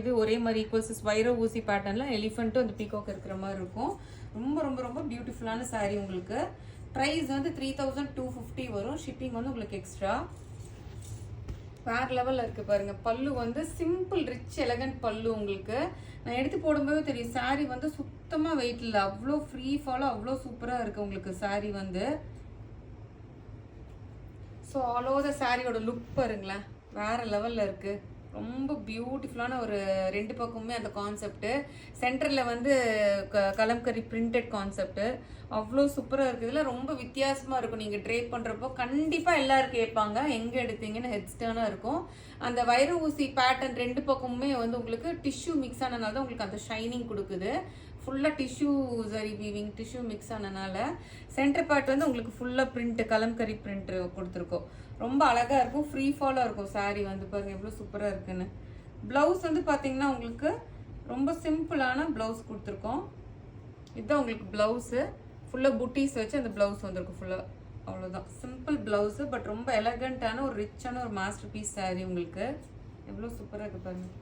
இது ஒரே மாதிரி ஈக்குவல்ஸ் வைர ஊசி பேட்டர்ன்ல எலிஃபென்ட்டும் அந்த பீகாக் இருக்கிற மாதிரி இருக்கும். ரொம்ப ரொம்ப ரொம்ப பியூட்டிஃபுல்லான சாரீ. உங்களுக்கு ப்ரைஸ் வந்து 3250 வரும். ஷிப்பிங் வந்து உங்களுக்கு எக்ஸ்ட்ரா. வேற லெவல்ல இருக்கு பாருங்க. பல்லு வந்து சிம்பிள் ரிச் எலகண்ட் பல்லு. உங்களுக்கு நான் எடுத்து போடும்போது தெரியும் சாரீ வந்து சுத்தமா வெயிட் இல்லை. அவ்வளோ ஃப்ரீ ஃபாலோ, அவ்வளோ சூப்பரா இருக்கு உங்களுக்கு சாரீ வந்து. ஸோ ஆல் ஓவர் த சாரியோட லுக் பாருங்களேன், வேற லெவல்ல இருக்கு. ரொம்ப பியூட்டிஃபுல்லான ஒரு ரெண்டு பக்கமுமே அந்த கான்செப்ட். சென்டர்ல வந்து கலம்கரி பிரிண்டட் கான்செப்ட். அவ்வளோ சூப்பராக இருக்குது. இதில் ரொம்ப வித்தியாசமாக இருக்கும். நீங்கள் ட்ரேப் பண்ணுறப்போ கண்டிப்பாக எல்லாரும் கேட்பாங்க எங்கே எடுத்தீங்கன்னு. ஹெட்ஸ்டர்னாக இருக்கும். அந்த வைர ஊசி பேட்டர்ன் ரெண்டு பக்கமுமே வந்து உங்களுக்கு டிஷ்யூ மிக்ஸ் ஆனதுனால தான் உங்களுக்கு அந்த ஷைனிங் கொடுக்குது. ஃபுல்லாக டிஷ்யூ சரி வீவிங் டிஷ்யூ மிக்ஸ் ஆனதுனால சென்டர் பார்ட் வந்து உங்களுக்கு ஃபுல்லாக பிரிண்ட் கலம்கரி பிரிண்ட் கொடுத்துருக்கோம். ரொம்ப அழகாக இருக்கும். ஃப்ரீ ஃபாலாக இருக்கும் சாரீ வந்து. பாருங்க எவ்வளோ சூப்பராக இருக்குன்னு. ப்ளவுஸ் வந்து பார்த்தீங்கன்னா உங்களுக்கு ரொம்ப சிம்பிளான ப்ளவுஸ் கொடுத்துருக்கோம். இதுதான் உங்களுக்கு ப்ளவுஸு. ஃபுல்லாக புட்டீஸ் வச்சு அந்த ப்ளவுஸ் வந்துருக்கும் ஃபுல்லாக. அவ்வளோதான் சிம்பிள் ப்ளவுஸு. பட் ரொம்ப எலகண்ட்டான ஒரு ரிச்சான ஒரு மாஸ்டர் பீஸ் சாரீ உங்களுக்கு. எவ்வளோ சூப்பராக இருக்குது பாருங்கள்.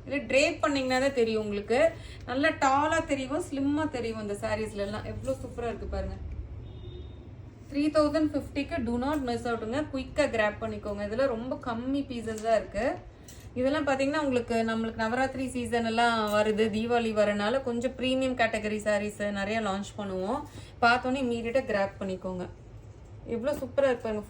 இதில் ட்ரேப் பண்ணிங்கன்னா தான் தெரியும் உங்களுக்கு. நல்லா டாலாக தெரியும், ஸ்லிம்மாக தெரியும் இந்த சாரீஸ்லாம். எவ்வளோ சூப்பராக இருக்குது பாருங்கள். 3050க்கு டூ நாட் மிஸ் அவுட்டுங்க. குயிக்காக கிராப் பண்ணிக்கோங்க. இதில் ரொம்ப கம்மி பீசஸ் தான் இருக்குது. இதெல்லாம் பார்த்தீங்கன்னா உங்களுக்கு நம்மளுக்கு நவராத்திரி சீசன் எல்லாம் வருது, தீபாவளி வரனால கொஞ்சம் ப்ரீமியம் கேட்டகரி சாரீஸ் நிறைய லான்ச் பண்ணுவோம். பார்த்தோன்னே இமீடியட்டாக கிராப் பண்ணிக்கோங்க. எவ்வளோ சூப்பராக இருப்பாங்க.